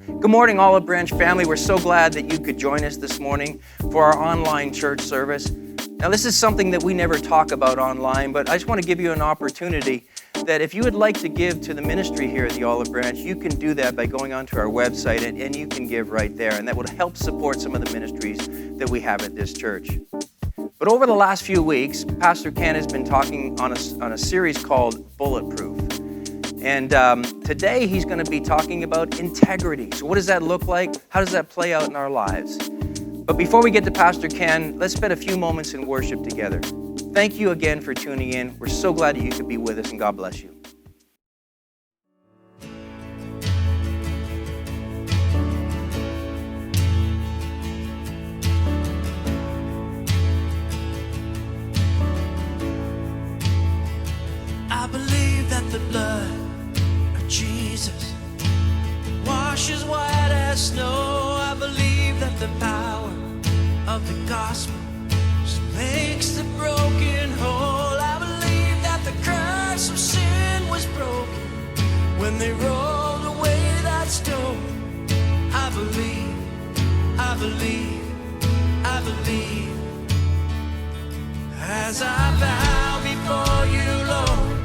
Good morning, Olive Branch family. We're so glad that you could join us this morning for our online church service. Now, this is something that we never talk about online, but I just want to give you an opportunity that if you would like to give to the ministry here at the Olive Branch, you can do that by going onto our website and you can give right there, and that will help support some of the ministries that we have at this church. But over the last few weeks, Pastor Ken has been talking on a series called Bulletproof. And today he's going to be talking about integrity. So what does that look like? How does that play out in our lives? But before we get to Pastor Ken, let's spend a few moments in worship together. Thank you again for tuning in. We're so glad that you could be with us, and God bless you. I believe that the blood Jesus washes white as snow. I believe that the power of the gospel makes the broken whole. I believe that the curse of sin was broken when they rolled away that stone. I believe, I believe, I believe. As I bow before you, Lord,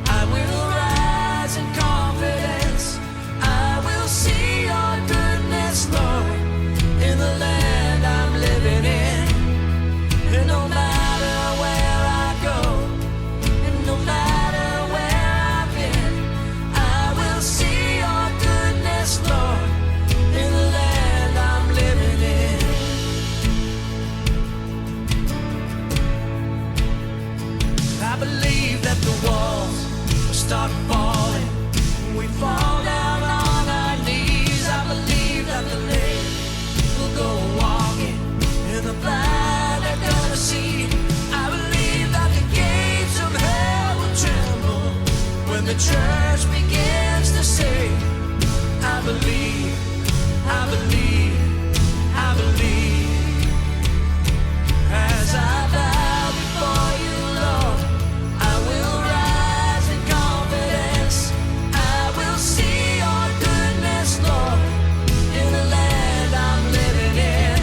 I will rise in confidence. I will see your goodness, Lord, in the land I'm living in. And no matter where I go, and no matter where I've been, I will see your goodness, Lord, in the land I'm living in. I believe that the walls start falling, we fall down on our knees. I believe that the lame will go walking, and the blind are gonna see. I believe that the gates of hell will tremble when the church begins to sing. I believe, I believe, I believe. As I bow before you, Lord, I will rise in confidence. I will see your goodness, Lord, in the land I'm living in.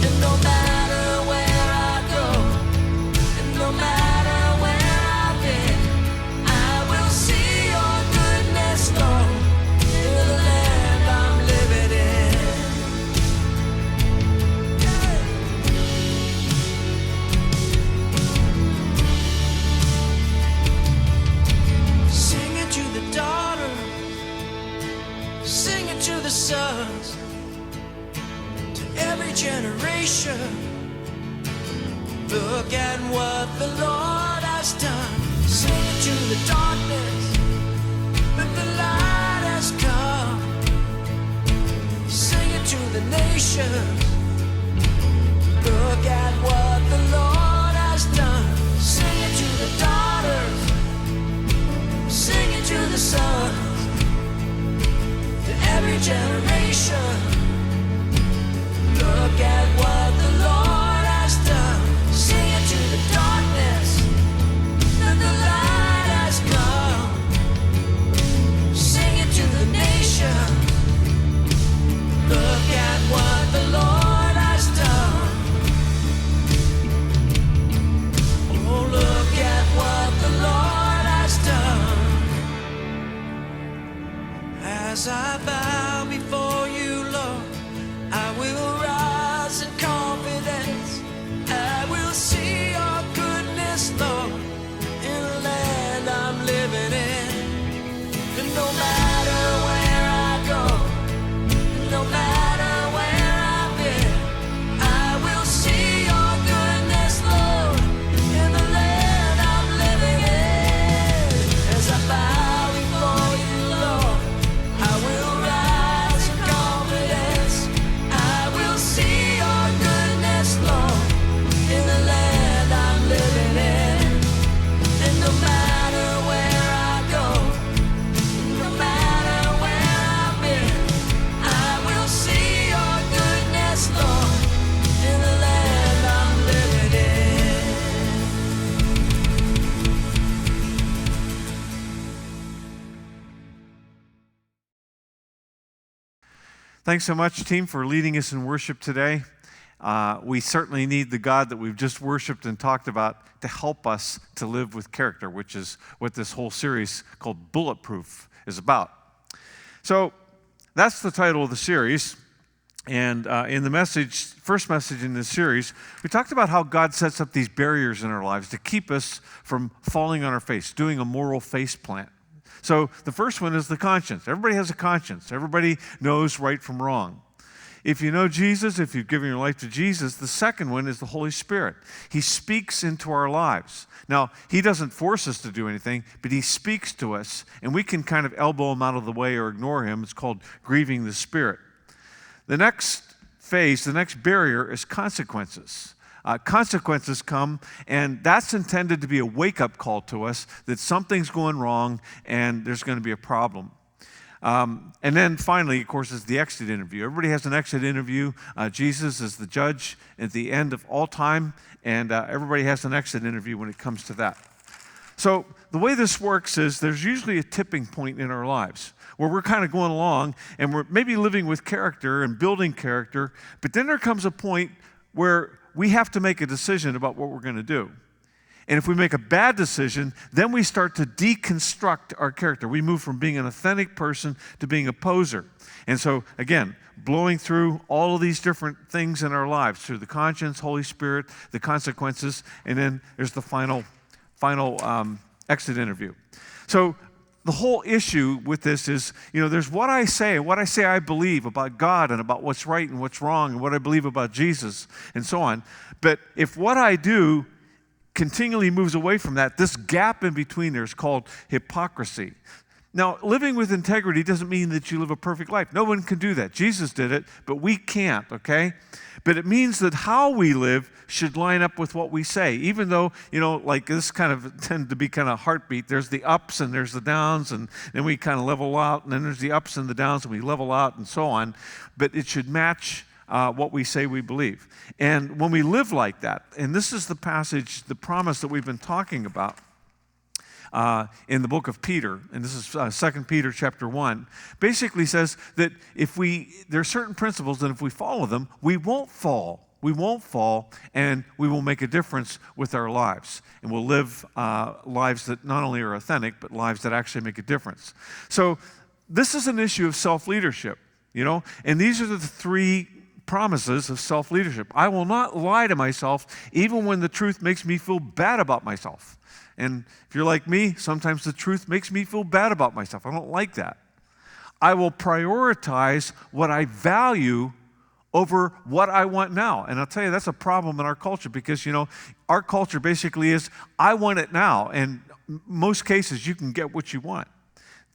And no matter where I go, and no matter where I've been, I will see your goodness, Lord, in the land I'm living in. Sing it to the daughters, sing it to the sons, to every generation. Look at what the Lord has done. Sing it to the darkness, that the light has come. Sing it to the nations. Look at what the Lord has done. Sing it to the daughters, sing it to the sons, to every generation. Look at what the Lord has done. Sing it to the darkness, that the light has come. Sing it to the nation. Look at what the Lord has done. Oh, look at what the Lord has done. As I bow before you, Lord, I will rise and come. Thanks so much, team, for leading us in worship today. We certainly need the God that we've just worshiped and talked about to help us to live with character, which is what this whole series called Bulletproof is about. So that's the title of the series. And in the first message in this series, we talked about how God sets up these barriers in our lives to keep us from falling on our face, doing a moral face plant. So the first one is the conscience. Everybody has a conscience. Everybody knows right from wrong. If you know Jesus, if you've given your life to Jesus, the second one is the Holy Spirit. He speaks into our lives. Now, he doesn't force us to do anything, but he speaks to us, and we can kind of elbow him out of the way or ignore him. It's called grieving the Spirit. The next phase, the next barrier is consequences. Consequences come, and that's intended to be a wake-up call to us that something's going wrong and there's going to be a problem. And then finally, of course, is the exit interview. Everybody has an exit interview. Jesus is the judge at the end of all time, and everybody has an exit interview when it comes to that. So the way this works is there's usually a tipping point in our lives where we're kind of going along and we're maybe living with character and building character, but then there comes a point where we have to make a decision about what we're going to do. And if we make a bad decision, then we start to deconstruct our character. We move from being an authentic person to being a poser. And so, again, blowing through all of these different things in our lives, through the conscience, Holy Spirit, the consequences, and then there's the final exit interview. So the whole issue with this is, there's what I say I believe about God and about what's right and what's wrong and what I believe about Jesus and so on. But if what I do continually moves away from that, this gap in between there is called hypocrisy. Now, living with integrity doesn't mean that you live a perfect life. No one can do that. Jesus did it, but we can't, okay? But it means that how we live should line up with what we say, even though, like this kind of tend to be kind of heartbeat. There's the ups and there's the downs, and then we kind of level out, and then there's the ups and the downs, and we level out and so on. But it should match what we say we believe. And when we live like that, and this is the passage, the promise that we've been talking about, in the book of Peter, and this is 2 Peter chapter 1, basically says that there are certain principles that if we follow them, we won't fall. We won't fall, and we will make a difference with our lives. And we'll live lives that not only are authentic, but lives that actually make a difference. So this is an issue of self-leadership, and these are the three promises of self-leadership. I will not lie to myself, even when the truth makes me feel bad about myself. And if you're like me, sometimes the truth makes me feel bad about myself. I don't like that. I will prioritize what I value over what I want now. And I'll tell you, that's a problem in our culture because, our culture basically is, I want it now. And most cases, you can get what you want.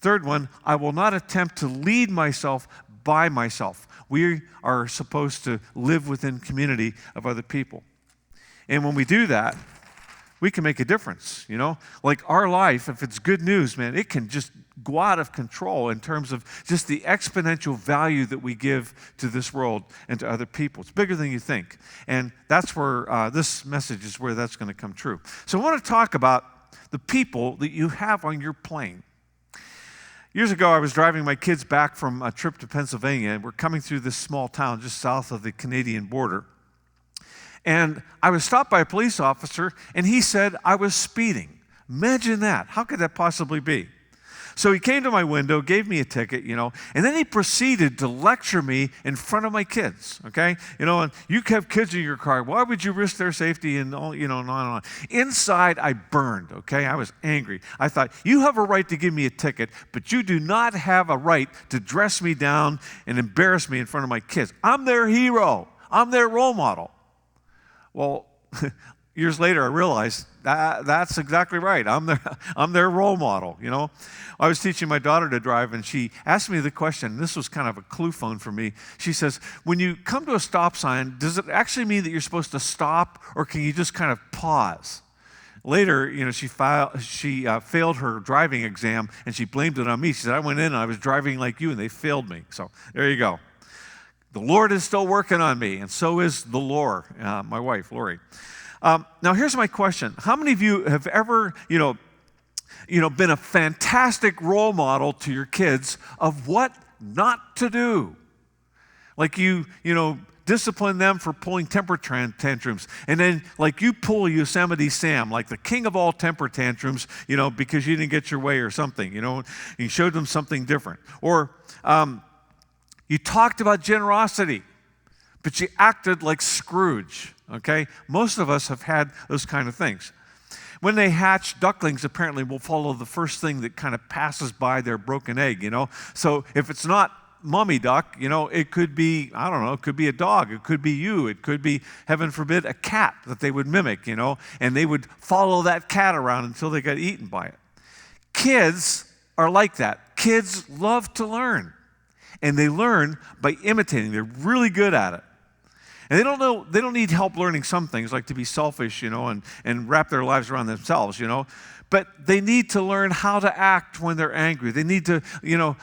Third one, I will not attempt to lead myself by myself. We are supposed to live within community of other people. And when we do that, we can make a difference, Like our life, if it's good news, man, it can just go out of control in terms of just the exponential value that we give to this world and to other people. It's bigger than you think. And that's where this message is where that's going to come true. So I want to talk about the people that you have on your plane. Years ago, I was driving my kids back from a trip to Pennsylvania, and we're coming through this small town just south of the Canadian border. And I was stopped by a police officer, and he said I was speeding. Imagine that. How could that possibly be? So he came to my window, gave me a ticket, and then he proceeded to lecture me in front of my kids, okay? And you have kids in your car. Why would you risk their safety and all, and on and on. Inside, I burned, okay? I was angry. I thought, you have a right to give me a ticket, but you do not have a right to dress me down and embarrass me in front of my kids. I'm their hero. I'm their role model. Well, years later, I realized that's exactly right. I'm their role model, I was teaching my daughter to drive, and she asked me the question. This was kind of a clue phone for me. She says, when you come to a stop sign, does it actually mean that you're supposed to stop, or can you just kind of pause? Later, she failed her driving exam, and she blamed it on me. She said, I went in and I was driving like you, and they failed me. So there you go. The Lord is still working on me, and so is the Lord, my wife, Lori. Now, here's my question. How many of you have ever, been a fantastic role model to your kids of what not to do? Like you discipline them for pulling temper tantrums. And then like you pull Yosemite Sam, like the king of all temper tantrums, because you didn't get your way or something, you showed them something different. Or you talked about generosity, but you acted like Scrooge, okay? Most of us have had those kind of things. When they hatch, ducklings apparently will follow the first thing that kind of passes by their broken egg, So if it's not mommy duck, it could be, I don't know, it could be a dog, it could be you, it could be, heaven forbid, a cat that they would mimic, and they would follow that cat around until they got eaten by it. Kids are like that. Kids love to learn, and they learn by imitating. They're really good at it. And they don't need help learning some things, like to be selfish, and wrap their lives around themselves, But they need to learn how to act when they're angry. They need to,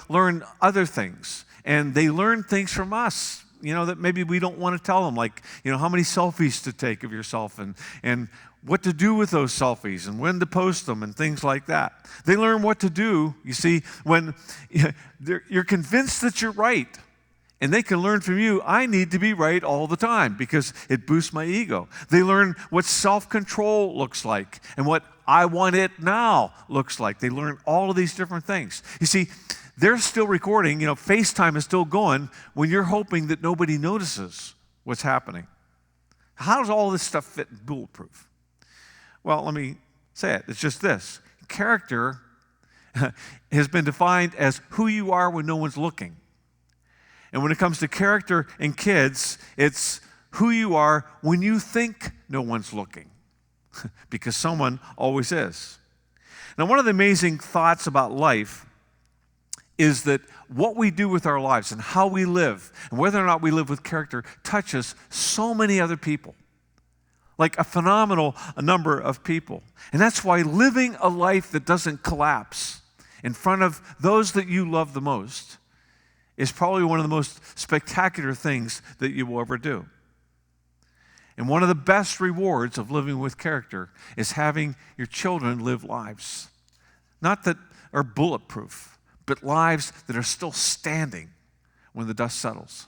learn other things. And they learn things from us, that maybe we don't want to tell them, like, how many selfies to take of yourself and what to do with those selfies and when to post them and things like that. They learn what to do, you see, when you're convinced that you're right. And they can learn from you, I need to be right all the time because it boosts my ego. They learn what self-control looks like and what I want it now looks like. They learn all of these different things. You see, they're still recording, FaceTime is still going when you're hoping that nobody notices what's happening. How does all this stuff fit in Bulletproof? Well, let me say it. It's just this. Character has been defined as who you are when no one's looking. And when it comes to character in kids, it's who you are when you think no one's looking, because someone always is. Now, one of the amazing thoughts about life is that what we do with our lives and how we live, and whether or not we live with character, touches so many other people, like a phenomenal number of people. And that's why living a life that doesn't collapse in front of those that you love the most is probably one of the most spectacular things that you will ever do. And one of the best rewards of living with character is having your children live lives, not that are bulletproof, but lives that are still standing when the dust settles.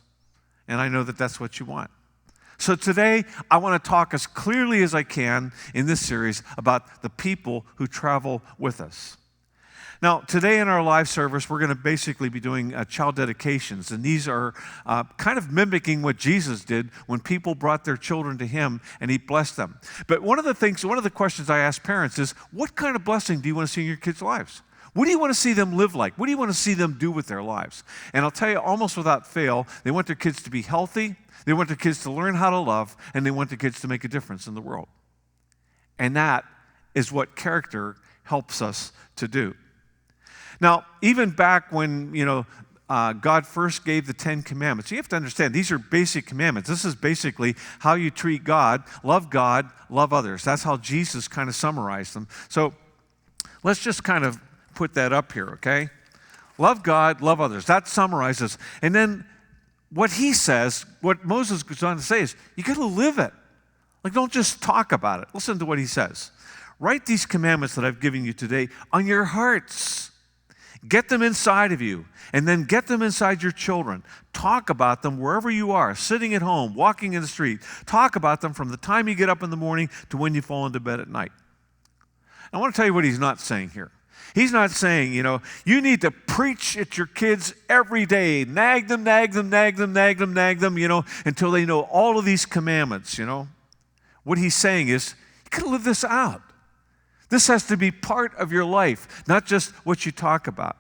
And I know that that's what you want. So today, I want to talk as clearly as I can in this series about the people who travel with us. Now, today in our live service, we're going to basically be doing child dedications, and these are kind of mimicking what Jesus did when people brought their children to him and he blessed them. But one of the questions I ask parents is, what kind of blessing do you want to see in your kids' lives? What do you want to see them live like? What do you want to see them do with their lives? And I'll tell you, almost without fail, they want their kids to be healthy, they want their kids to learn how to love, and they want their kids to make a difference in the world. And that is what character helps us to do. Now, even back when, God first gave the 10 commandments, you have to understand, these are basic commandments. This is basically how you treat God, love others. That's how Jesus kind of summarized them. So let's just kind of put that up here, okay? Love God, love others. That summarizes. And then what he says, what Moses goes on to say is, you got to live it. Like, don't just talk about it. Listen to what he says. Write these commandments that I've given you today on your hearts. Get them inside of you, and then get them inside your children. Talk about them wherever you are, sitting at home, walking in the street. Talk about them from the time you get up in the morning to when you fall into bed at night. I want to tell you what he's not saying here. He's not saying, you need to preach at your kids every day. Nag them, until they know all of these commandments, What he's saying is, you got to live this out. This has to be part of your life, not just what you talk about.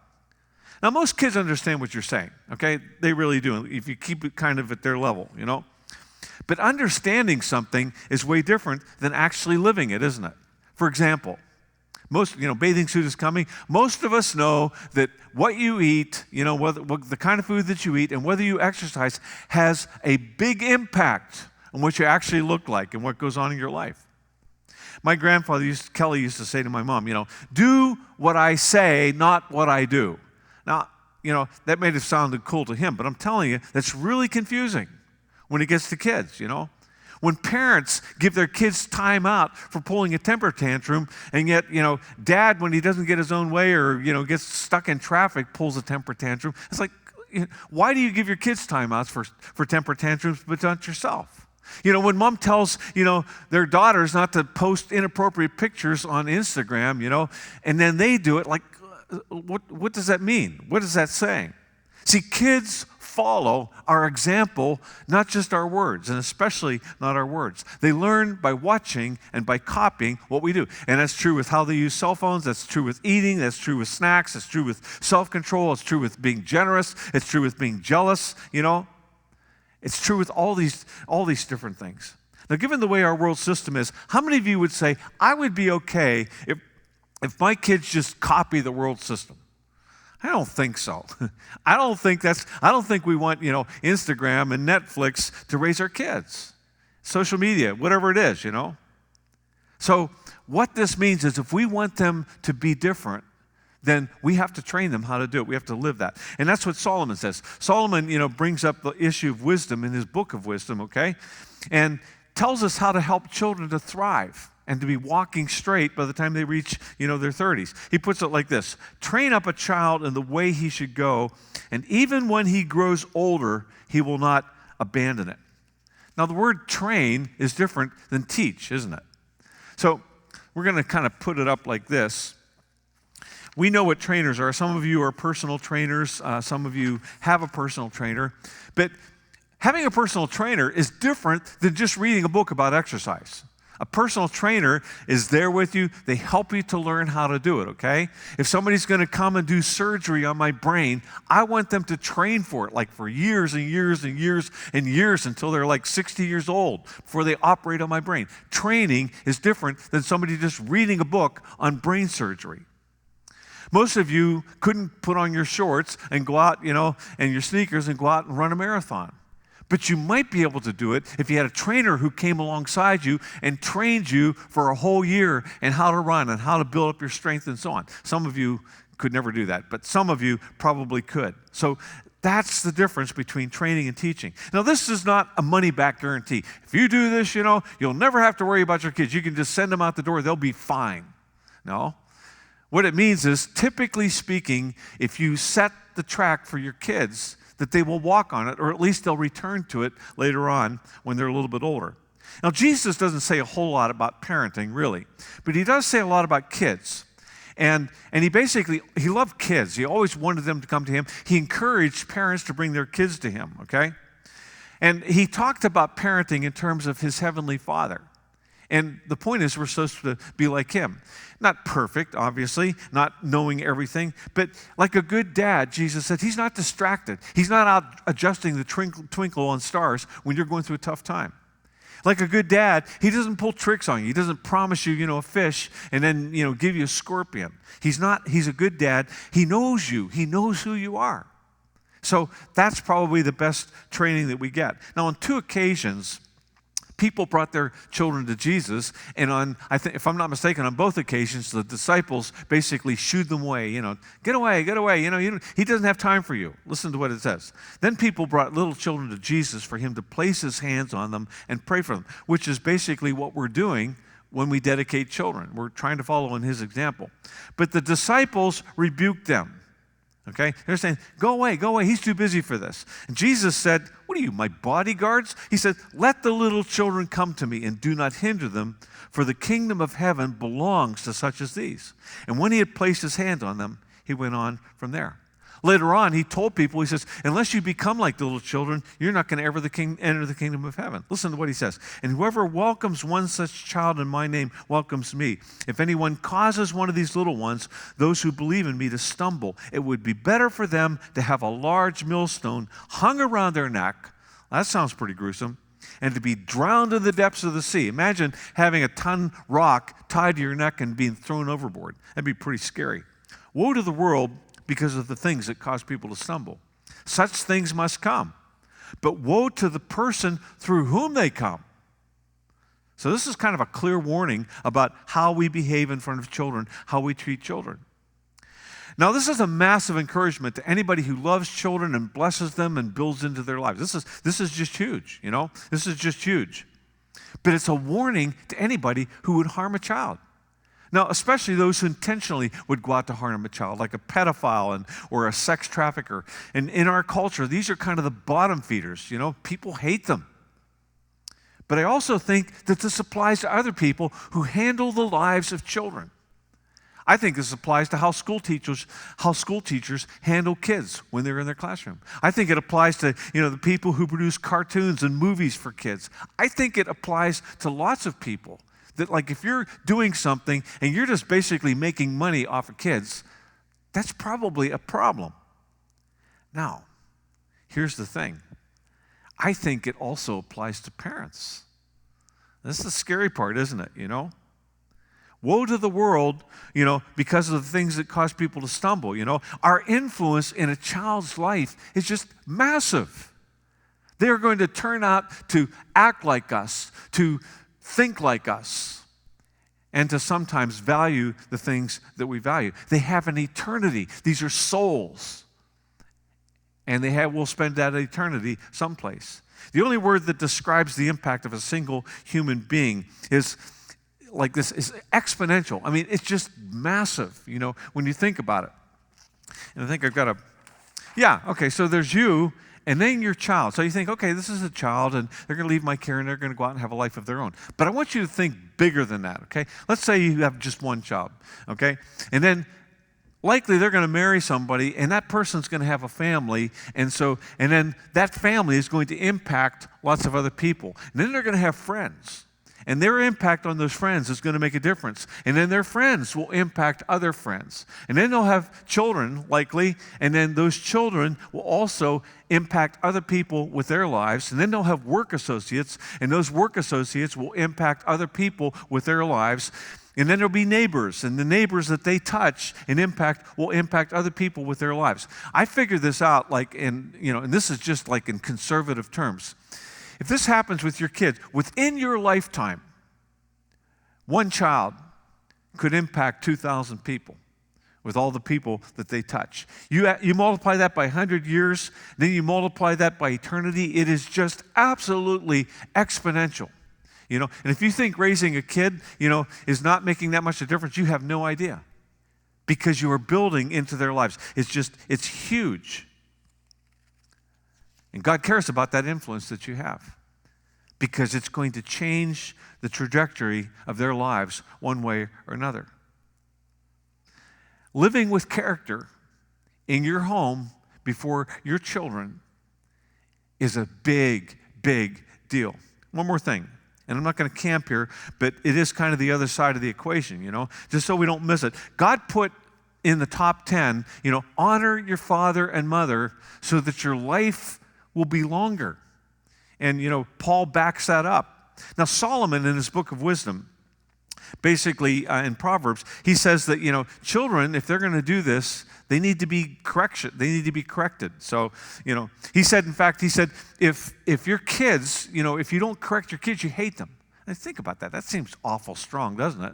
Now, most kids understand what you're saying, okay? They really do, if you keep it kind of at their level, But understanding something is way different than actually living it, isn't it? For example, bathing suit is coming. Most of us know that what you eat, the kind of food that you eat and whether you exercise has a big impact on what you actually look like and what goes on in your life. My grandfather, Kelly, used to say to my mom, do what I say, not what I do. Now, that may have sounded cool to him, but I'm telling you, that's really confusing when it gets to kids, When parents give their kids time out for pulling a temper tantrum, and yet, dad, when he doesn't get his own way or, gets stuck in traffic, pulls a temper tantrum, it's like, why do you give your kids timeouts for temper tantrums but not yourself? When mom tells, their daughters not to post inappropriate pictures on Instagram, and then they do it, like, what does that mean? What is that saying? See, kids follow our example, not just our words, and especially not our words. They learn by watching and by copying what we do. And that's true with how they use cell phones. That's true with eating. That's true with snacks. That's true with self-control. It's true with being generous. It's true with being jealous, It's true with all these different things. Now, given the way our world system is, how many of you would say, I would be okay if my kids just copy the world system? I don't think so. I don't think we want, Instagram and Netflix to raise our kids. Social media, whatever it is, So what this means is if we want them to be different, then we have to train them how to do it. We have to live that. And that's what Solomon says. Solomon, brings up the issue of wisdom in his book of wisdom, okay? And tells us how to help children to thrive and to be walking straight by the time they reach, their 30s. He puts it like this: train up a child in the way he should go, and even when he grows older, he will not abandon it. Now, the word train is different than teach, isn't it? So we're going to kind of put it up like this. We know what trainers are. Some of you are personal trainers. Some of you have a personal trainer. But having a personal trainer is different than just reading a book about exercise. A personal trainer is there with you. They help you to learn how to do it, okay? If somebody's going to come and do surgery on my brain, I want them to train for it, like for years and years and years and years until they're like 60 years old before they operate on my brain. Training is different than somebody just reading a book on brain surgery. Most of you couldn't put on your shorts and go out, and your sneakers and go out and run a marathon. But you might be able to do it if you had a trainer who came alongside you and trained you for a whole year in how to run and how to build up your strength and so on. Some of you could never do that, but some of you probably could. So that's the difference between training and teaching. Now, this is not a money-back guarantee. If you do this, you'll never have to worry about your kids. You can just send them out the door. They'll be fine. No. What it means is, typically speaking, if you set the track for your kids, that they will walk on it, or at least they'll return to it later on when they're a little bit older. Now, Jesus doesn't say a whole lot about parenting, really, but he does say a lot about kids. And he loved kids. He always wanted them to come to him. He encouraged parents to bring their kids to him, okay? And he talked about parenting in terms of his heavenly Father. And the point is, we're supposed to be like him. Not perfect, obviously, not knowing everything, but like a good dad, Jesus said, he's not distracted. He's not out adjusting the twinkle on stars when you're going through a tough time. Like a good dad, he doesn't pull tricks on you. He doesn't promise you, a fish and then, give you a scorpion. He's a good dad. He knows you. He knows who you are. So that's probably the best training that we get. Now, on 2 occasions, people brought their children to Jesus, and if I'm not mistaken, on both occasions, the disciples basically shooed them away. Get away, get away. He doesn't have time for you. Listen to what it says. Then people brought little children to Jesus for him to place his hands on them and pray for them, which is basically what we're doing when we dedicate children. We're trying to follow in his example. But the disciples rebuked them. Okay? They're saying, go away, he's too busy for this. And Jesus said, what are you, my bodyguards? He said, let the little children come to me and do not hinder them, for the kingdom of heaven belongs to such as these. And when he had placed his hand on them, he went on from there. Later on, he told people, he says, unless you become like the little children, you're not going to ever enter the kingdom of heaven. Listen to what he says. And whoever welcomes one such child in my name welcomes me. If anyone causes one of these little ones, those who believe in me, to stumble, it would be better for them to have a large millstone hung around their neck. That sounds pretty gruesome. And to be drowned in the depths of the sea. Imagine having a ton rock tied to your neck and being thrown overboard. That'd be pretty scary. Woe to the world because of the things that cause people to stumble. Such things must come. But woe to the person through whom they come. So this is kind of a clear warning about how we behave in front of children, how we treat children. Now, this is a massive encouragement to anybody who loves children and blesses them and builds into their lives. This is just huge, This is just huge. But it's a warning to anybody who would harm a child. Now, especially those who intentionally would go out to harm a child, like a pedophile or a sex trafficker. And in our culture, these are kind of the bottom feeders. People hate them. But I also think that this applies to other people who handle the lives of children. I think this applies to how school teachers handle kids when they're in their classroom. I think it applies to, the people who produce cartoons and movies for kids. I think it applies to lots of people. That, like, if you're doing something and you're just basically making money off of kids, that's probably a problem. Now, here's the thing. I think it also applies to parents. This is the scary part, isn't it, Woe to the world, because of the things that cause people to stumble, Our influence in a child's life is just massive. They're going to turn out to act like us, to think like us, and to sometimes value the things that we value. They have an eternity. These are souls. And will spend that eternity someplace. The only word that describes the impact of a single human being is like this, is exponential. I mean, it's just massive, when you think about it. And I think I've got so there's you, and then your child. So you think, okay, this is a child, and they're going to leave my care, and they're going to go out and have a life of their own. But I want you to think bigger than that, okay? Let's say you have just one child, okay? And then likely they're going to marry somebody, and that person's going to have a family, and then that family is going to impact lots of other people. And then they're going to have friends. And their impact on those friends is going to make a difference. And then their friends will impact other friends. And then they'll have children, likely, and then those children will also impact other people with their lives. And then they'll have work associates, and those work associates will impact other people with their lives. And then there'll be neighbors, and the neighbors that they touch and impact will impact other people with their lives. I figured this out and this is just like in conservative terms. If this happens with your kids, within your lifetime, one child could impact 2,000 people with all the people that they touch. You multiply that by 100 years, then you multiply that by eternity. It is just absolutely exponential. And if you think raising a kid, is not making that much of a difference, you have no idea. Because you are building into their lives. It's huge. And God cares about that influence that you have, because it's going to change the trajectory of their lives one way or another. Living with character in your home before your children is a big, big deal. One more thing, and I'm not going to camp here, but it is kind of the other side of the equation, just so we don't miss it. God put in the top 10, honor your father and mother so that your life will be longer. And, Paul backs that up. Now, Solomon, in his book of wisdom, basically in Proverbs, he says that, children, if they're going to do this, they need to be corrected. So, he said, if your kids, if you don't correct your kids, you hate them. And think about that. That seems awful strong, doesn't it?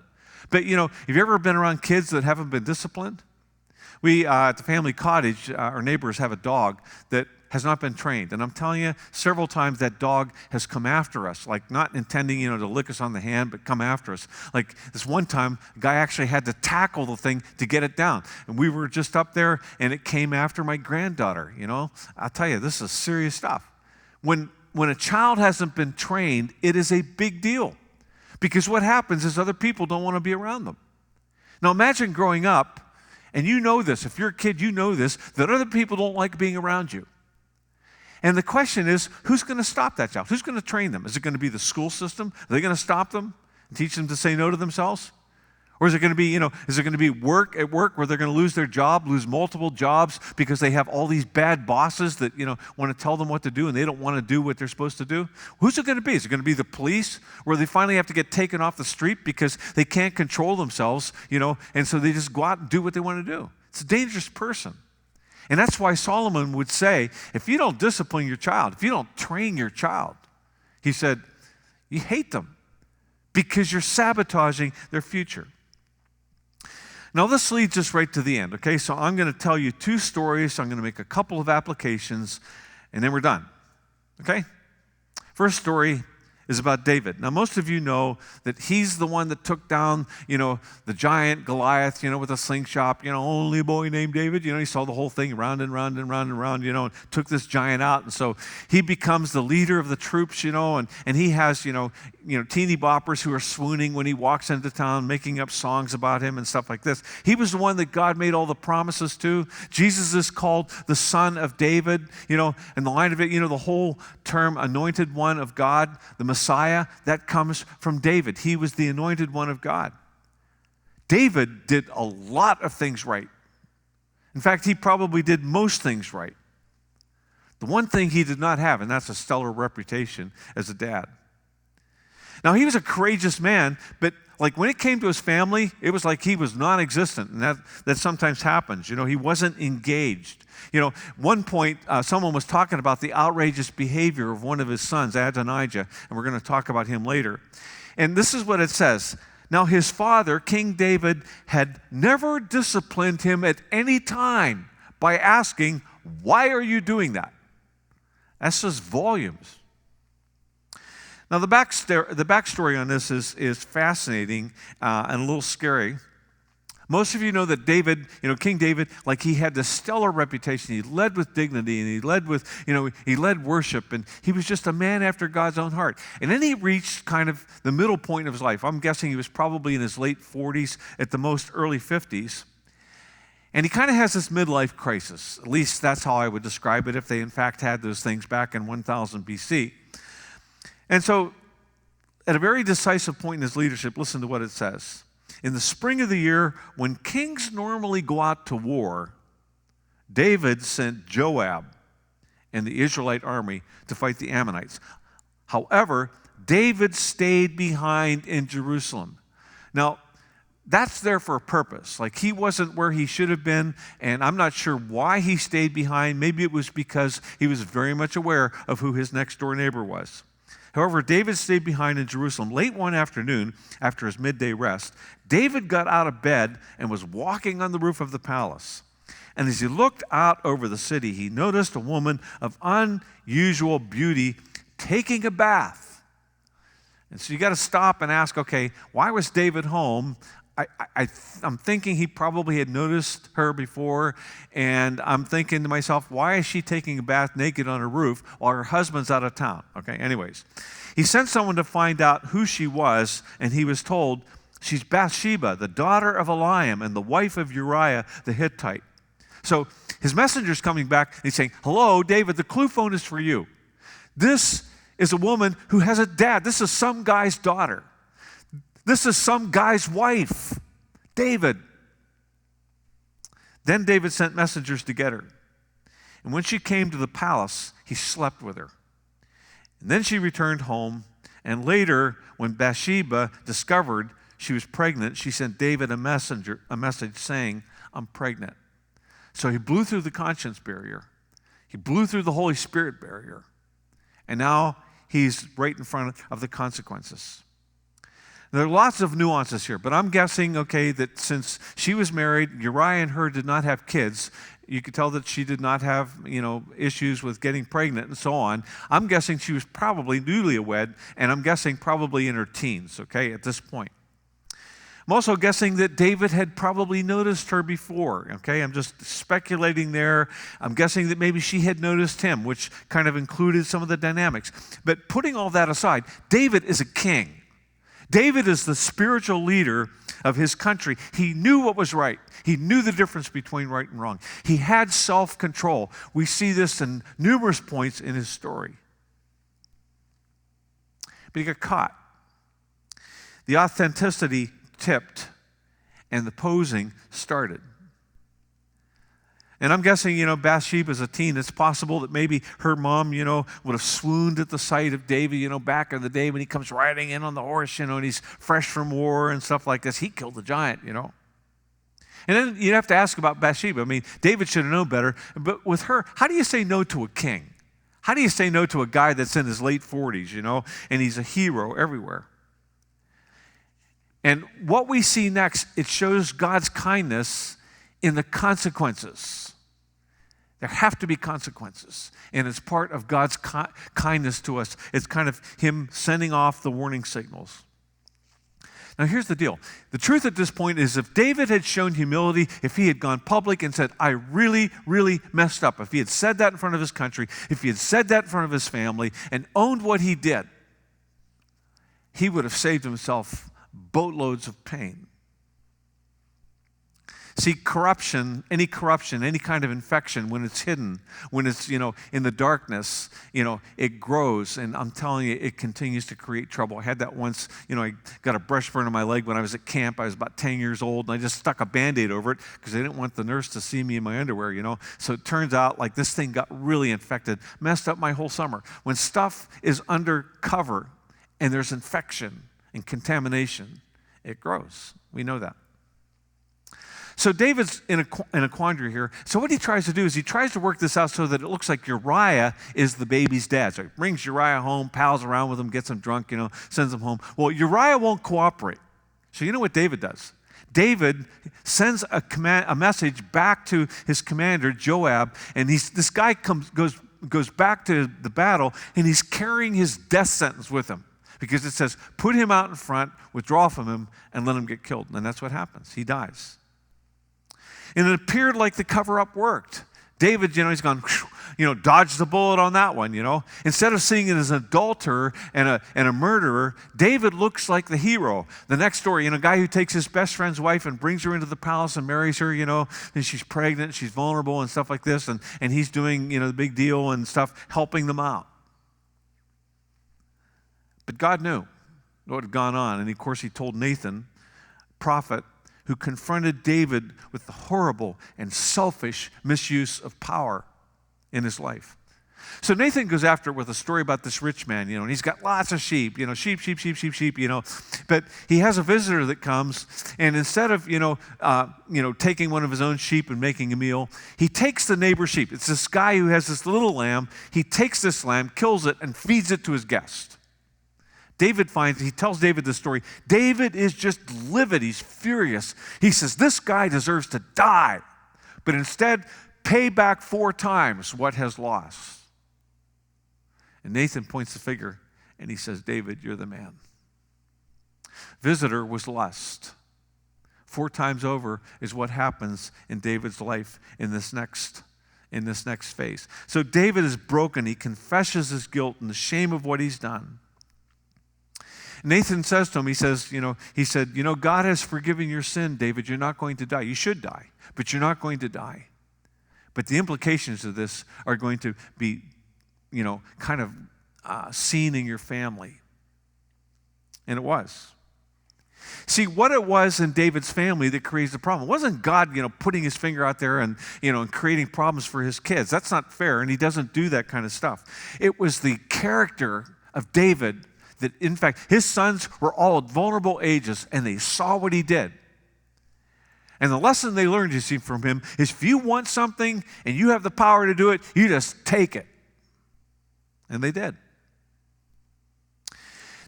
But, have you ever been around kids that haven't been disciplined? We, at the family cottage, our neighbors have a dog that has not been trained. And I'm telling you, several times that dog has come after us, like not intending, to lick us on the hand, but come after us. Like this one time, a guy actually had to tackle the thing to get it down. And we were just up there, and it came after my granddaughter, I'll tell you, this is serious stuff. When a child hasn't been trained, it is a big deal. Because what happens is other people don't want to be around them. Now imagine growing up, and you know this, if you're a kid, you know this, that other people don't like being around you. And the question is, who's going to stop that child? Who's going to train them? Is it going to be the school system? Are they going to stop them and teach them to say no to themselves? Or is it going to be, is it going to be work where they're going to lose their job, lose multiple jobs because they have all these bad bosses that, want to tell them what to do and they don't want to do what they're supposed to do? Who's it going to be? Is it going to be the police where they finally have to get taken off the street because they can't control themselves, and so they just go out and do what they want to do? It's a dangerous person. And that's why Solomon would say, if you don't discipline your child, if you don't train your child, he said, you hate them because you're sabotaging their future. Now, this leads us right to the end, okay? So I'm going to tell you two stories. I'm going to make a couple of applications, and then we're done, okay? First story is about David. Now, most of you know that he's the one that took down, the giant Goliath, with a slingshot, only a boy named David. He saw the whole thing round and round and round and round, and took this giant out. And so he becomes the leader of the troops, and he has, teeny boppers who are swooning when he walks into town, making up songs about him and stuff like this. He was the one that God made all the promises to. Jesus is called the Son of David, and the line of it, the whole term anointed one of God, the Messiah, that comes from David. He was the anointed one of God. David did a lot of things right. In fact, he probably did most things right. The one thing he did not have, and that's a stellar reputation as a dad. Now, he was a courageous man, but when it came to his family, it was like he was non-existent, and that sometimes happens. He wasn't engaged. One point, someone was talking about the outrageous behavior of one of his sons, Adonijah, and we're going to talk about him later. And this is what it says. Now, his father, King David, had never disciplined him at any time by asking, "Why are you doing that?" That says volumes. Now, the backstory on this is fascinating and a little scary. Most of you know that David, King David, he had this stellar reputation. He led with dignity, and he led with, he led worship, and he was just a man after God's own heart. And then he reached kind of the middle point of his life. I'm guessing he was probably in his late 40s, at the most early 50s. And he kind of has this midlife crisis. At least that's how I would describe it, if they in fact had those things back in 1000 BC. And so, at a very decisive point in his leadership, listen to what it says. In the spring of the year, when kings normally go out to war, David sent Joab and the Israelite army to fight the Ammonites. However, David stayed behind in Jerusalem. Now, that's there for a purpose. He wasn't where he should have been, and I'm not sure why he stayed behind. Maybe it was because he was very much aware of who his next door neighbor was. However, David stayed behind in Jerusalem. Late one afternoon, after his midday rest, David got out of bed and was walking on the roof of the palace. And as he looked out over the city, he noticed a woman of unusual beauty taking a bath. And so you got to stop and ask, okay, why was David home? I'm thinking he probably had noticed her before, and I'm thinking to myself, why is she taking a bath naked on her roof while her husband's out of town? Okay, anyways. He sent someone to find out who she was, and he was told, she's Bathsheba, the daughter of Eliam and the wife of Uriah the Hittite. So his messenger's coming back, and he's saying, hello, David, the clue phone is for you. This is a woman who has a dad. This is some guy's daughter. This is some guy's wife, David. Then David sent messengers to get her. And when she came to the palace, he slept with her. And then she returned home. And later, when Bathsheba discovered she was pregnant, she sent David a message saying, I'm pregnant. So he blew through the conscience barrier. He blew through the Holy Spirit barrier. And now he's right in front of the consequences. There are lots of nuances here, but I'm guessing, okay, that since she was married, Uriah and her did not have kids. You could tell that she did not have, issues with getting pregnant and so on. I'm guessing she was probably newlywed, and I'm guessing probably in her teens, okay, at this point. I'm also guessing that David had probably noticed her before, okay? I'm just speculating there. I'm guessing that maybe she had noticed him, which kind of included some of the dynamics. But putting all that aside, David is a king. David is the spiritual leader of his country. He knew what was right. He knew the difference between right and wrong. He had self-control. We see this in numerous points in his story. But he got caught. The authenticity tipped, and the posing started. And I'm guessing, Bathsheba is a teen. It's possible that maybe her mom, would have swooned at the sight of David, back in the day when he comes riding in on the horse, and he's fresh from war and stuff like this. He killed the giant, And then you'd have to ask about Bathsheba. I mean, David should have known better. But with her, how do you say no to a king? How do you say no to a guy that's in his late 40s, and he's a hero everywhere? And what we see next, it shows God's kindness in the consequences. There have to be consequences. And it's part of God's kindness to us. It's kind of him sending off the warning signals. Now, here's the deal. The truth at this point is if David had shown humility, if he had gone public and said, I really, really messed up, if he had said that in front of his country, if he had said that in front of his family and owned what he did, he would have saved himself boatloads of pain. See, any kind of infection, when it's hidden, when it's, in the darkness, it grows. And I'm telling you, it continues to create trouble. I had that once, I got a brush burn on my leg when I was at camp. I was about 10 years old, and I just stuck a Band-Aid over it because I didn't want the nurse to see me in my underwear, So it turns out, like, this thing got really infected, messed up my whole summer. When stuff is under cover and there's infection and contamination, it grows. We know that. So David's in a quandary here. So what he tries to do is he tries to work this out so that it looks like Uriah is the baby's dad. So he brings Uriah home, pals around with him, gets him drunk, sends him home. Well, Uriah won't cooperate. So you know what David does? David sends a message back to his commander, Joab, and this guy goes back to the battle, and he's carrying his death sentence with him. Because it says, put him out in front, withdraw from him, and let him get killed. And that's what happens. He dies. And it appeared like the cover-up worked. David, he's gone, dodged the bullet on that one, Instead of seeing it as an adulterer and a murderer, David looks like the hero. The next story, a guy who takes his best friend's wife and brings her into the palace and marries her, and she's pregnant, she's vulnerable and stuff like this, and he's doing, the big deal and stuff, helping them out. But God knew what had gone on, and of course he told Nathan, prophet, who confronted David with the horrible and selfish misuse of power in his life. So Nathan goes after it with a story about this rich man, and he's got lots of sheep, sheep, but he has a visitor that comes, and instead of, taking one of his own sheep and making a meal, he takes the neighbor's sheep. It's this guy who has this little lamb. He takes this lamb, kills it, and feeds it to his guest. He tells David this story. David is just livid. He's furious. He says, this guy deserves to die, but instead pay back 4 times what has lost. And Nathan points the finger and he says, David, you're the man. Visitor was lust. 4 times over is what happens in David's life in this next phase. So David is broken. He confesses his guilt and the shame of what he's done. Nathan says to him, he said, God has forgiven your sin, David. You're not going to die. You should die, but you're not going to die. But the implications of this are going to be, kind of seen in your family. And it was. See, what it was in David's family that creates the problem. It wasn't God, putting his finger out there and, and creating problems for his kids. That's not fair, and he doesn't do that kind of stuff. It was the character of David that, in fact, his sons were all at vulnerable ages, and they saw what he did. And the lesson they learned, you see, from him is if you want something and you have the power to do it, you just take it. And they did.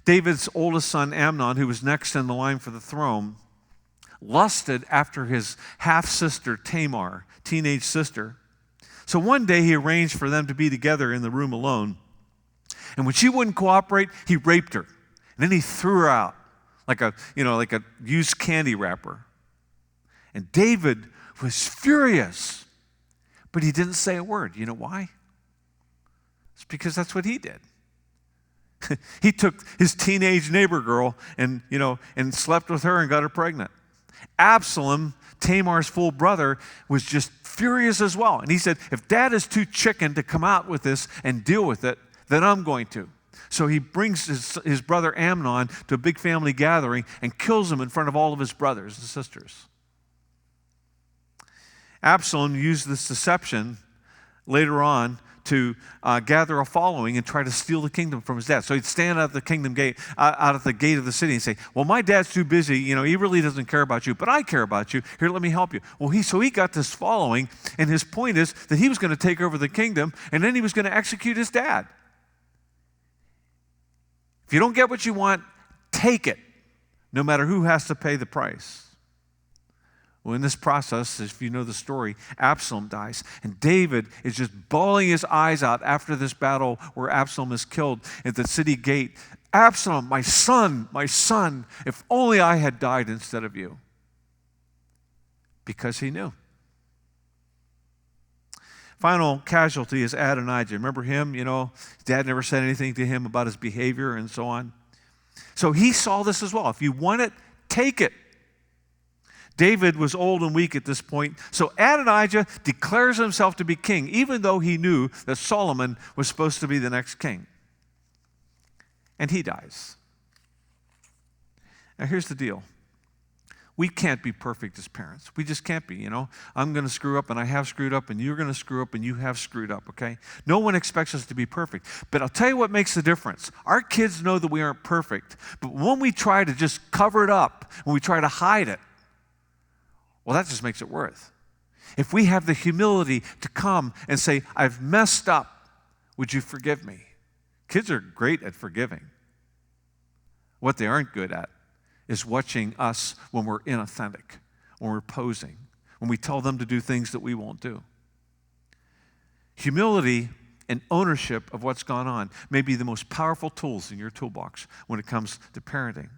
David's oldest son, Amnon, who was next in the line for the throne, lusted after his half-sister, Tamar, teenage sister. So one day he arranged for them to be together in the room alone. And when she wouldn't cooperate, he raped her. And then he threw her out like a used candy wrapper. And David was furious, but he didn't say a word. You know why? It's because that's what he did. He took his teenage neighbor girl and slept with her and got her pregnant. Absalom, Tamar's full brother, was just furious as well. And he said, if Dad is too chicken to come out with this and deal with it, then I'm going to. So he brings his brother Amnon to a big family gathering and kills him in front of all of his brothers and sisters. Absalom used this deception later on to gather a following and try to steal the kingdom from his dad. So he'd stand out at the kingdom gate, out at the gate of the city and say, well, my dad's too busy, he really doesn't care about you, but I care about you. Here, let me help you. Well, he got this following, and his point is that he was going to take over the kingdom, and then he was going to execute his dad. If you don't get what you want, take it, no matter who has to pay the price. Well, in this process, if you know the story, Absalom dies. And David is just bawling his eyes out after this battle where Absalom is killed at the city gate. Absalom, my son, if only I had died instead of you. Because he knew. Final casualty is Adonijah. Remember him? You know, his dad never said anything to him about his behavior and so on. So he saw this as well. If you want it, take it. David was old and weak at this point, so Adonijah declares himself to be king, even though he knew that Solomon was supposed to be the next king. And he dies. Now here's the deal. We can't be perfect as parents. We just can't be, you know. I'm going to screw up, and I have screwed up, and you're going to screw up, and you have screwed up, okay? No one expects us to be perfect. But I'll tell you what makes the difference. Our kids know that we aren't perfect, but when we try to just cover it up, when we try to hide it, well, that just makes it worse. If we have the humility to come and say, I've messed up, would you forgive me? Kids are great at forgiving. What they aren't good at is watching us when we're inauthentic, when we're posing, when we tell them to do things that we won't do. Humility and ownership of what's gone on may be the most powerful tools in your toolbox when it comes to parenting.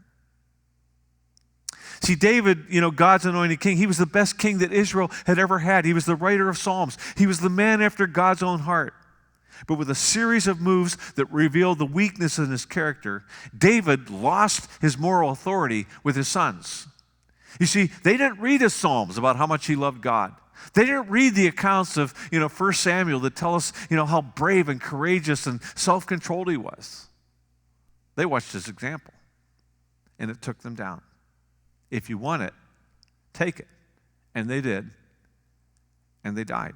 See, David, you know, God's anointed king, he was the best king that Israel had ever had. He was the writer of Psalms. He was the man after God's own heart. But with a series of moves that revealed the weakness in his character, David lost his moral authority with his sons. You see, they didn't read his Psalms about how much he loved God. They didn't read the accounts of, 1 Samuel that tell us, how brave and courageous and self-controlled he was. They watched his example, and it took them down. If you want it, take it. And they did, and they died.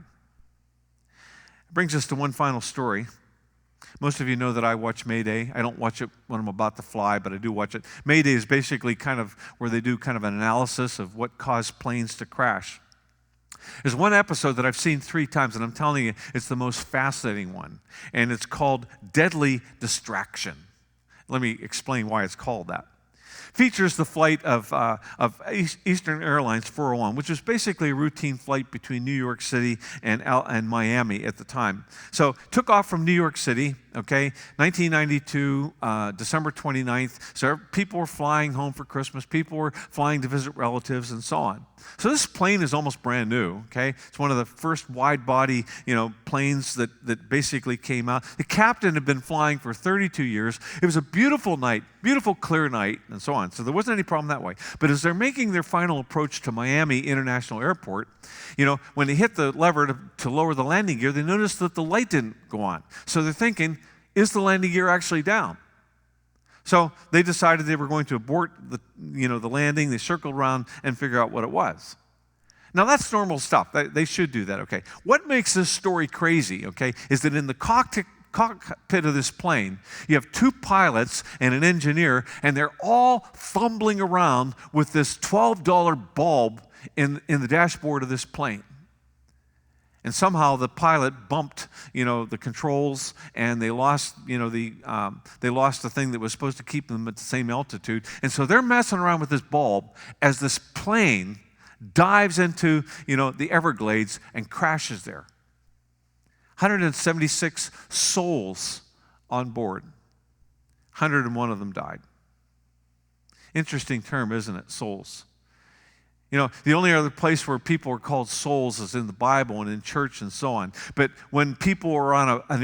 It brings us to one final story. Most of you know that I watch Mayday. I don't watch it when I'm about to fly, but I do watch it. Mayday is basically kind of where they do kind of an analysis of what caused planes to crash. There's one episode that I've seen 3 times, and I'm telling you, it's the most fascinating one. And it's called Deadly Distraction. Let me explain why it's called that. Features the flight of Eastern Airlines 401, which was basically a routine flight between New York City and Miami at the time. So took off from New York City, 1992, December 29th. So people were flying home for Christmas. People were flying to visit relatives and so on. So this plane is almost brand new, It's one of the first wide-body, planes that basically came out. The captain had been flying for 32 years. It was a beautiful night, beautiful clear night, and so on. So there wasn't any problem that way. But as they're making their final approach to Miami International Airport, when they hit the lever to lower the landing gear, they noticed that the light didn't go on. So they're thinking, is the landing gear actually down? So they decided they were going to abort the landing. They circled around and figure out what it was. Now that's normal stuff. They should do that, What makes this story crazy, is that in the cockpit of this plane, you have 2 pilots and an engineer, and they're all fumbling around with this $12 bulb in the dashboard of this plane. And somehow the pilot bumped, the controls, and they lost, they lost the thing that was supposed to keep them at the same altitude. And so they're messing around with this bulb as this plane dives into, the Everglades and crashes there. 176 souls on board. 101 of them died. Interesting term, isn't it? Souls. The only other place where people are called souls is in the Bible and in church and so on. But when people are on an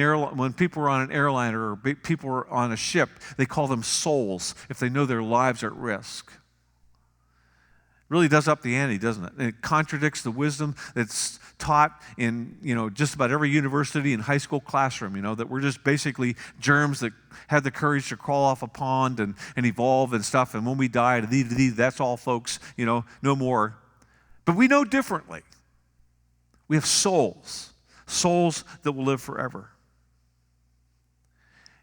airliner or people are on a ship, they call them souls if they know their lives are at risk. It really does up the ante, doesn't it? And it contradicts the wisdom that's taught in, just about every university and high school classroom, that we're just basically germs that have the courage to crawl off a pond and evolve and stuff. And when we die, that's all, folks, no more. But we know differently. We have souls that will live forever.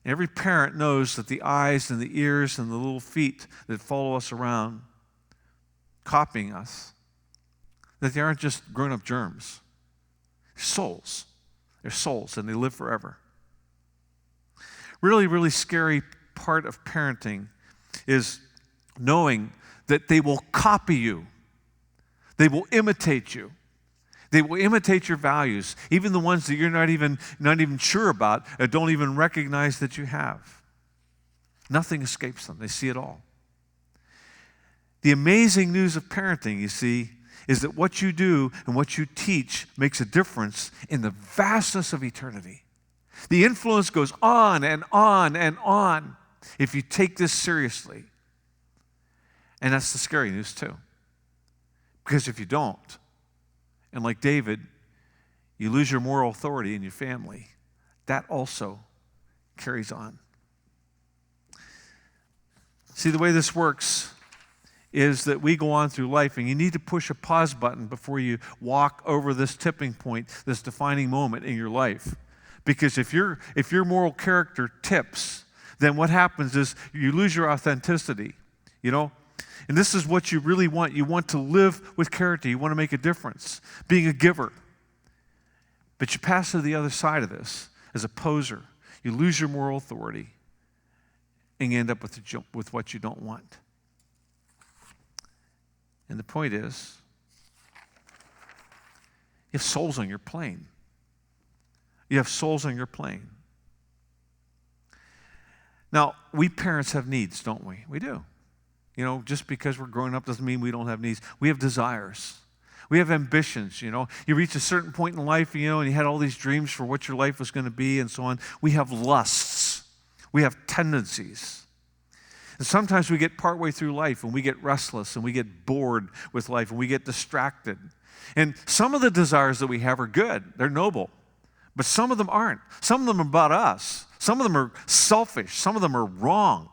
And every parent knows that the eyes and the ears and the little feet that follow us around, copying us, that they aren't just grown-up germs. They're souls. They're souls, and they live forever. Really, really scary part of parenting is knowing that they will copy you. They will imitate you. They will imitate your values, even the ones that you're not even sure about or don't even recognize that you have. Nothing escapes them. They see it all. The amazing news of parenting, you see, is that what you do and what you teach makes a difference in the vastness of eternity. The influence goes on and on and on if you take this seriously. And that's the scary news too. Because if you don't, and like David, you lose your moral authority in your family, that also carries on. See, the way this works is that we go on through life, and you need to push a pause button before you walk over this tipping point, this defining moment in your life. Because if your moral character tips, then what happens is you lose your authenticity, And this is what you really want. You want to live with character. You want to make a difference, being a giver. But you pass to the other side of this as a poser. You lose your moral authority, and you end up with what you don't want. And the point is, you have souls on your plane. You have souls on your plane. Now, we parents have needs, don't we? We do. Just because we're growing up doesn't mean we don't have needs. We have desires. We have ambitions, You reach a certain point in life, and you had all these dreams for what your life was going to be and so on. We have lusts. We have tendencies. And sometimes we get partway through life and we get restless and we get bored with life and we get distracted. And some of the desires that we have are good. They're noble. But some of them aren't. Some of them are about us. Some of them are selfish. Some of them are wrong.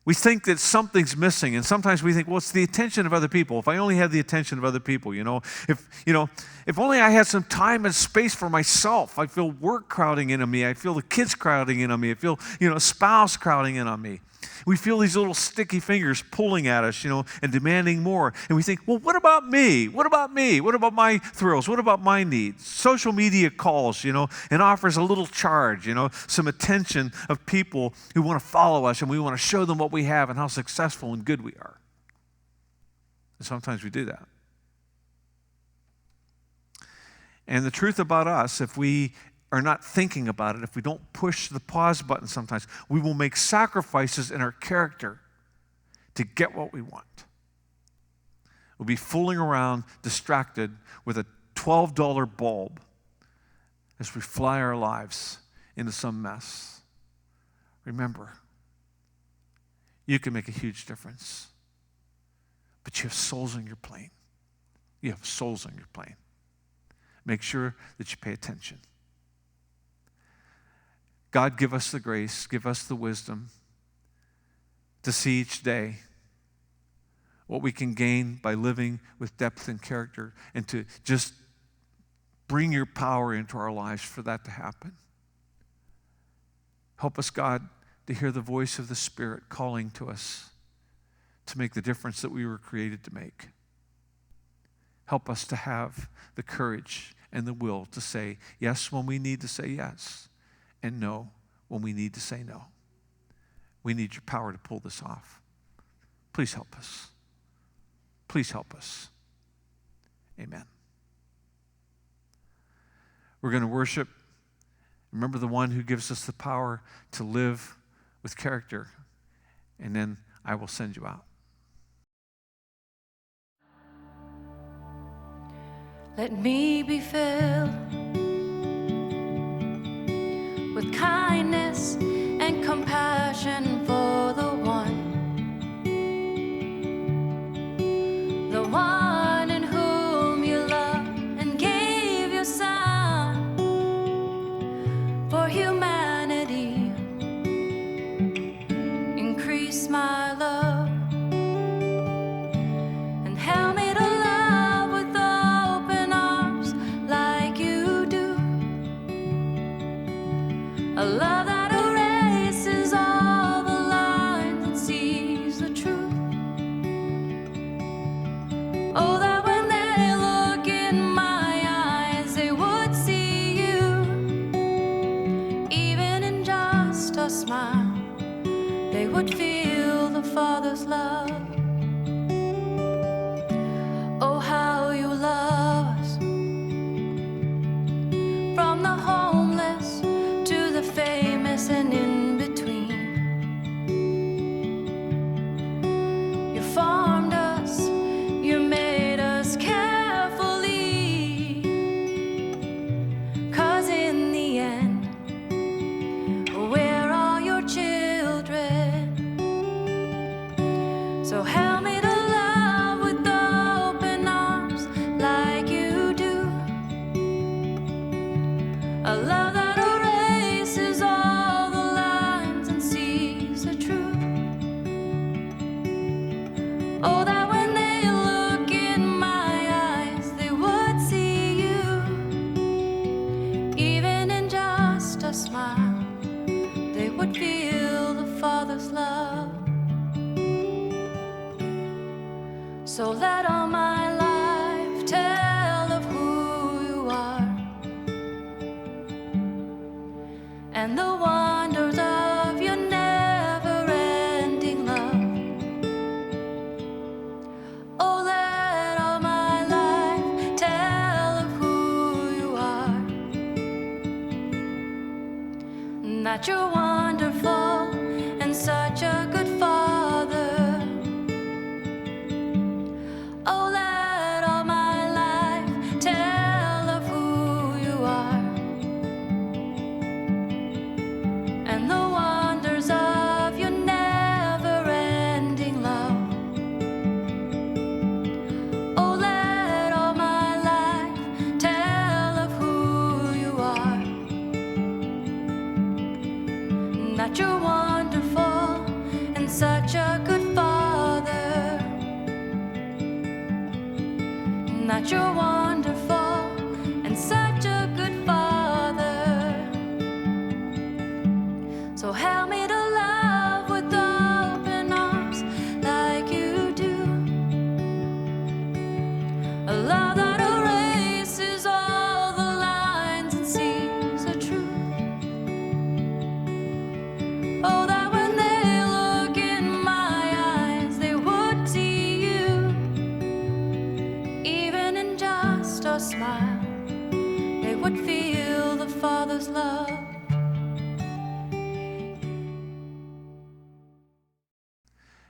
We think that something's missing, and sometimes we think, well, it's the attention of other people. If I only had the attention of other people, if only I had some time and space for myself. I feel work crowding in on me. I feel the kids crowding in on me. I feel, a spouse crowding in on me. We feel these little sticky fingers pulling at us, and demanding more. And we think, well, what about me? What about me? What about my thrills? What about my needs? Social media calls, and offers a little charge, some attention of people who want to follow us, and we want to show them what we have and how successful and good we are. And sometimes we do that. And the truth about us, if we are not thinking about it, if we don't push the pause button sometimes, we will make sacrifices in our character to get what we want. We'll be fooling around, distracted with a $12 bulb as we fly our lives into some mess. Remember, you can make a huge difference, but you have souls on your plane. You have souls on your plane. Make sure that you pay attention. God, give us the grace, give us the wisdom to see each day what we can gain by living with depth and character, and to just bring your power into our lives for that to happen. Help us, God, to hear the voice of the Spirit calling to us to make the difference that we were created to make. Help us to have the courage and the will to say yes when we need to say yes, and no when we need to say no. We need your power to pull this off. Please help us. Please help us. Amen. We're going to worship. Remember the one who gives us the power to live with character, and then I will send you out. Let me be filled with kindness and compassion for the one in whom you love and gave your Son for humanity. Increase my love and help me to love with open arms like you do. A love that erases all the lines and sees the truth. Oh, that when they look in my eyes, they would see you. Even in just a smile, they would feel the Father's love. and the wonders of your never-ending love. Oh, let all my life tell of who you are, that you're wonderful and such a good Father. Oh, let all my life tell of who you are, and the wonders of your never-ending love. Oh, let all my life tell of who you are, that you're wonderful and such a good Father, that you're wonderful and such a good Father. So help me to love with open arms like you do, a love that erases all the lines and sees the truth. Oh, that when they look in my eyes, they would see you. Even in just a smile, they would feel the Father's love.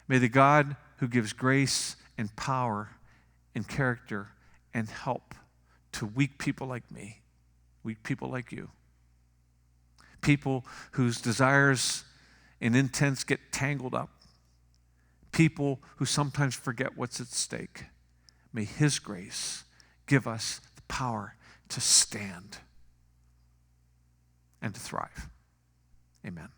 May the God who gives grace and power and character and help to weak people like me, weak people like you, people whose desires and intents get tangled up, people who sometimes forget what's at stake, may His grace give us the power to stand and to thrive. Amen.